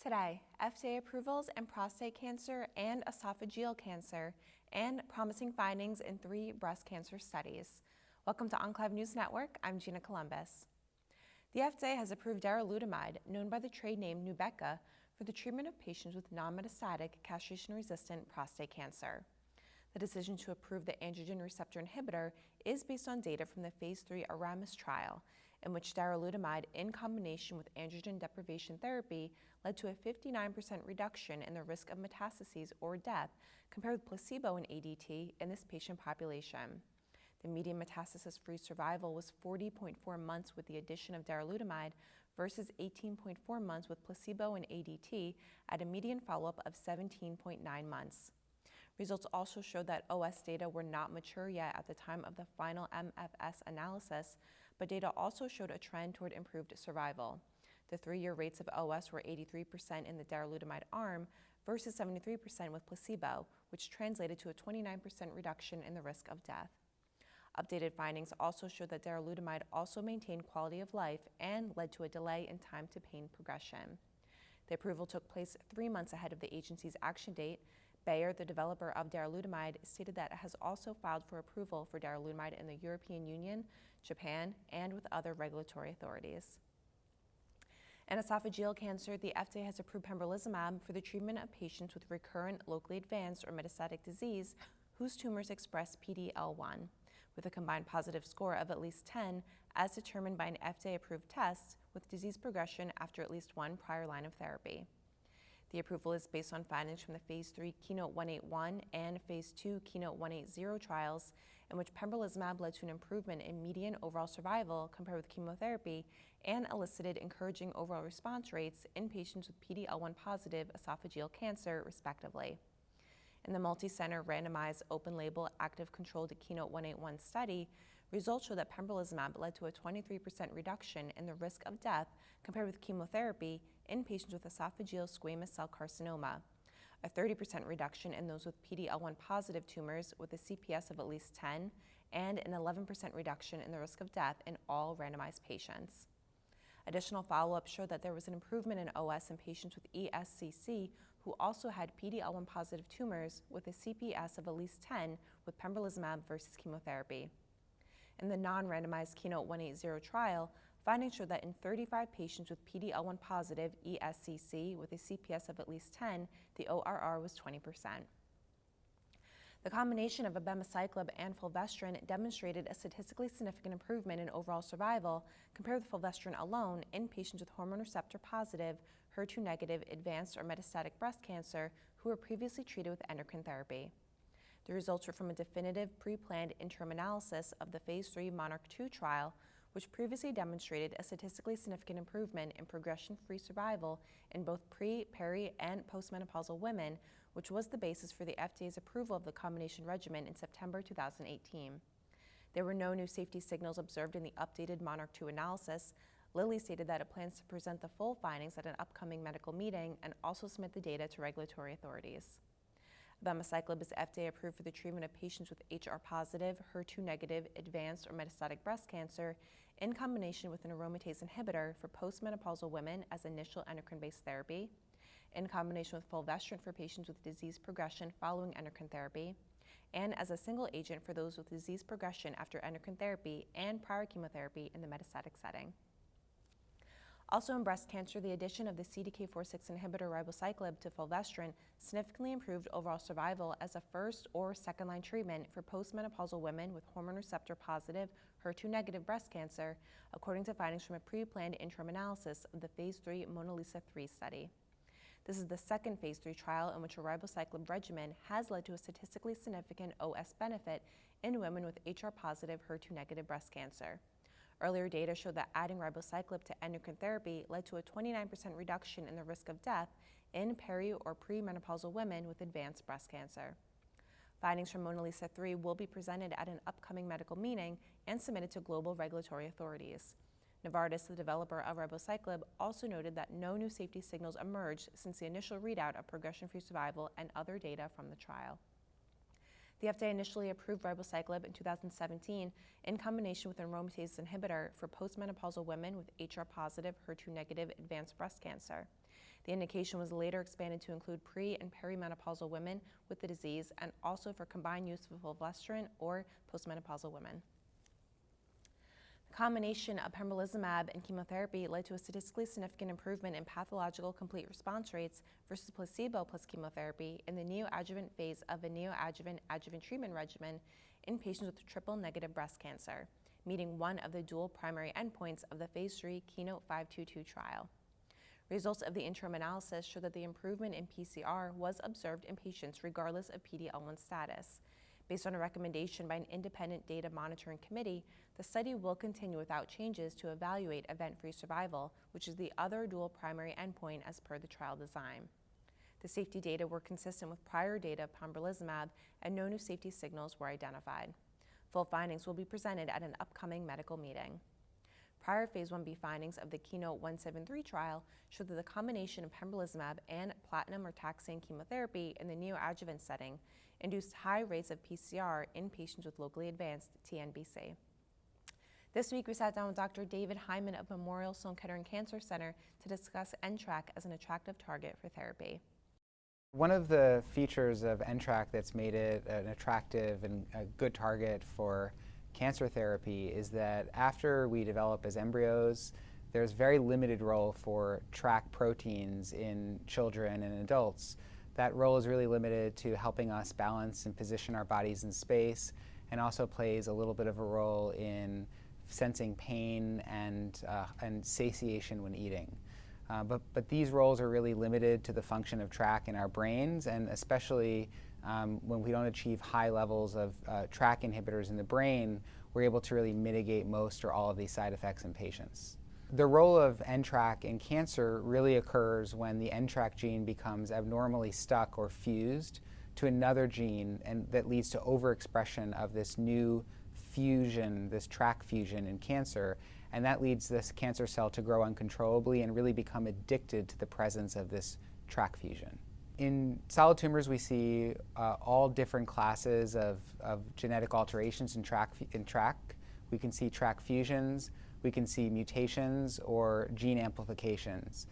Today, FDA approvals in prostate cancer and esophageal cancer, and promising findings in 3 breast cancer studies. Welcome to Enclave News Network. I'm Gina Columbus. The FDA has approved darolutamide, known by the trade name Nubeqa, for the treatment of patients with non-metastatic castration-resistant prostate cancer. The decision to approve the androgen receptor inhibitor is based on data from the Phase 3 Aramis trial, in which darolutamide in combination with androgen deprivation therapy led to a 59% reduction in the risk of metastases or death compared with placebo in ADT in this patient population. The median metastasis-free survival was 40.4 months with the addition of darolutamide versus 18.4 months with placebo and ADT at a median follow-up of 17.9 months. Results also showed that OS data were not mature yet at the time of the final MFS analysis, but data also showed a trend toward improved survival. The 3-year rates of OS were 83% in the darolutamide arm versus 73% with placebo, which translated to a 29% reduction in the risk of death. Updated findings also showed that darolutamide also maintained quality of life and led to a delay in time to pain progression. The approval took place 3 months ahead of the agency's action date. Bayer, the developer of darolutamide, stated that it has also filed for approval for darolutamide in the European Union, Japan, and with other regulatory authorities. In esophageal cancer, the FDA has approved pembrolizumab for the treatment of patients with recurrent, locally advanced, or metastatic disease whose tumors express PD-L1, with a combined positive score of at least 10, as determined by an FDA-approved test, with disease progression after at least 1 prior line of therapy. The approval is based on findings from the Phase 3 KEYNOTE-181 and Phase 2 KEYNOTE-180 trials, in which pembrolizumab led to an improvement in median overall survival compared with chemotherapy and elicited encouraging overall response rates in patients with PD-L1 positive esophageal cancer, respectively. In the multi-center randomized open-label active controlled KEYNOTE-181 study, results show that pembrolizumab led to a 23% reduction in the risk of death compared with chemotherapy in patients with esophageal squamous cell carcinoma, a 30% reduction in those with PD-L1 positive tumors with a CPS of at least 10, and an 11% reduction in the risk of death in all randomized patients. Additional follow-up showed that there was an improvement in OS in patients with ESCC who also had PD-L1 positive tumors with a CPS of at least 10 with pembrolizumab versus chemotherapy. In the non-randomized KEYNOTE-180 trial, findings showed that in 35 patients with PD-L1 positive ESCC with a CPS of at least 10, the ORR was 20%. The combination of abemaciclib and fulvestrant demonstrated a statistically significant improvement in overall survival compared with fulvestrant alone in patients with hormone receptor positive, HER2-negative, advanced or metastatic breast cancer who were previously treated with endocrine therapy. The results were from a definitive pre-planned interim analysis of the Phase 3 Monarch 2 trial, which previously demonstrated a statistically significant improvement in progression-free survival in both pre-, peri-, and postmenopausal women, which was the basis for the FDA's approval of the combination regimen in September 2018. There were no new safety signals observed in the updated Monarch 2 analysis. Lilly stated that it plans to present the full findings at an upcoming medical meeting and also submit the data to regulatory authorities. Abemaciclib is FDA approved for the treatment of patients with HR-positive, HER2-negative, advanced or metastatic breast cancer in combination with an aromatase inhibitor for postmenopausal women as initial endocrine-based therapy, in combination with fulvestrant for patients with disease progression following endocrine therapy, and as a single agent for those with disease progression after endocrine therapy and prior chemotherapy in the metastatic setting. Also in breast cancer, the addition of the CDK4/6 inhibitor ribociclib to fulvestrant significantly improved overall survival as a first or second-line treatment for postmenopausal women with hormone receptor positive, HER2-negative breast cancer, according to findings from a pre-planned interim analysis of the Phase 3 MONALEESA-3 study. This is the second Phase 3 trial in which a ribociclib regimen has led to a statistically significant OS benefit in women with HR-positive, HER2-negative breast cancer. Earlier data showed that adding ribociclib to endocrine therapy led to a 29% reduction in the risk of death in peri- or premenopausal women with advanced breast cancer. Findings from MONALEESA-3 will be presented at an upcoming medical meeting and submitted to global regulatory authorities. Novartis, the developer of ribociclib, also noted that no new safety signals emerged since the initial readout of progression-free survival and other data from the trial. The FDA initially approved ribociclib in 2017 in combination with an aromatase inhibitor for postmenopausal women with HR-positive, HER2-negative advanced breast cancer. The indication was later expanded to include pre- and perimenopausal women with the disease and also for combined use of fulvestrant or postmenopausal women. The combination of pembrolizumab and chemotherapy led to a statistically significant improvement in pathological complete response rates versus placebo plus chemotherapy in the neoadjuvant phase of a neoadjuvant adjuvant treatment regimen in patients with triple-negative breast cancer, meeting one of the dual primary endpoints of the phase 3 KEYNOTE-522 trial. Results of the interim analysis show that the improvement in PCR was observed in patients regardless of PD-L1 status. Based on a recommendation by an independent data monitoring committee, the study will continue without changes to evaluate event-free survival, which is the other dual primary endpoint as per the trial design. The safety data were consistent with prior data of pembrolizumab, and no new safety signals were identified. Full findings will be presented at an upcoming medical meeting. Prior phase 1b findings of the KEYNOTE-173 trial showed that the combination of pembrolizumab and platinum or taxane chemotherapy in the neoadjuvant setting induced high rates of PCR in patients with locally advanced TNBC. This week, we sat down with Dr. David Hyman of Memorial Sloan Kettering Cancer Center to discuss NTRK as an attractive target for therapy. One of the features of NTRK that's made it an attractive and a good target for cancer therapy is that after we develop as embryos, there's very limited role for TRK proteins in children and adults. That role is really limited to helping us balance and position our bodies in space, and also plays a little bit of a role in sensing pain and satiation when eating. But these roles are really limited to the function of TRK in our brains, and especially when we don't achieve high levels of TRK inhibitors in the brain, we're able to really mitigate most or all of these side effects in patients. The role of NTRK in cancer really occurs when the NTRK gene becomes abnormally stuck or fused to another gene, and that leads to overexpression of this new fusion, this TRK fusion in cancer, and that leads this cancer cell to grow uncontrollably and really become addicted to the presence of this TRK fusion. In solid tumors, we see all different classes of genetic alterations in TRK. We can see TRK fusions, we can see mutations or gene amplifications.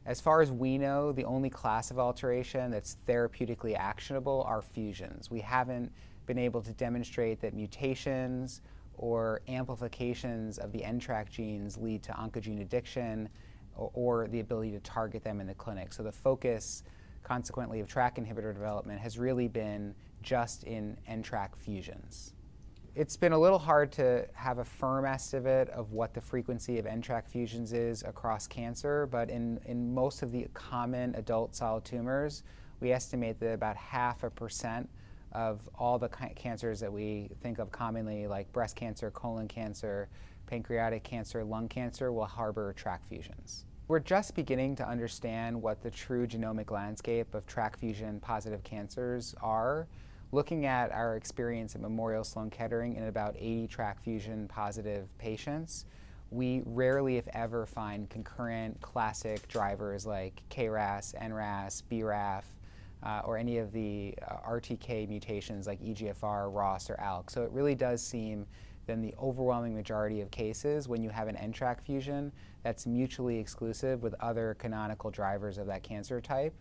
As far as we know, the only class of alteration that's therapeutically actionable are fusions. We haven't been able to demonstrate that mutations or amplifications of the NTRK genes lead to oncogene addiction or the ability to target them in the clinic. So the focus, consequently, of TRK inhibitor development has really been just in NTRK fusions. It's been a little hard to have a firm estimate of what the frequency of NTRK fusions is across cancer, but in most of the common adult solid tumors, we estimate that about 0.5% of all the cancers that we think of commonly, like breast cancer, colon cancer, pancreatic cancer, lung cancer, will harbor TRK fusions. We're just beginning to understand what the true genomic landscape of TRK fusion positive cancers are. Looking at our experience at Memorial Sloan Kettering in about 80 TRK fusion positive patients, we rarely, if ever, find concurrent classic drivers like KRAS, NRAS, BRAF, or any of the RTK mutations like EGFR, ROS, or ALK. So it really does seem that in the overwhelming majority of cases, when you have an NTRK fusion, that's mutually exclusive with other canonical drivers of that cancer type.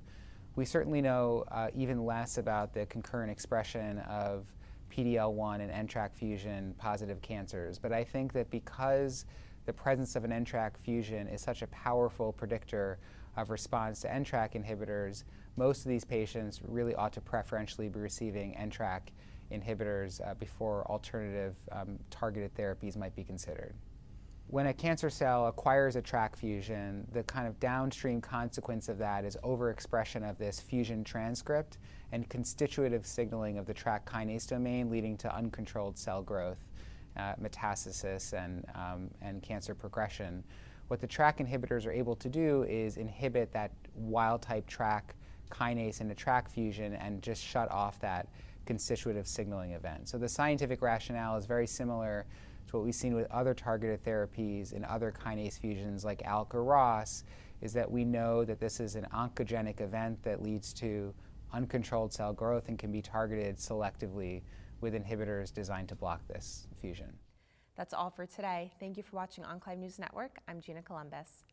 We certainly know even less about the concurrent expression of PD-L1 and NTRK fusion positive cancers. But I think that because the presence of an NTRK fusion is such a powerful predictor of response to NTRK inhibitors, most of these patients really ought to preferentially be receiving NTRK inhibitors before alternative targeted therapies might be considered. When a cancer cell acquires a TRK fusion, the kind of downstream consequence of that is overexpression of this fusion transcript and constitutive signaling of the TRK kinase domain, leading to uncontrolled cell growth, metastasis, and cancer progression. What the TRK inhibitors are able to do is inhibit that wild-type TRK kinase in a TRK fusion and just shut off that constitutive signaling event. So the scientific rationale is very similar to what we've seen with other targeted therapies in other kinase fusions like ALK or ROS, is that we know that this is an oncogenic event that leads to uncontrolled cell growth and can be targeted selectively with inhibitors designed to block this fusion. That's all for today. Thank you for watching Enclave News Network. I'm Gina Columbus.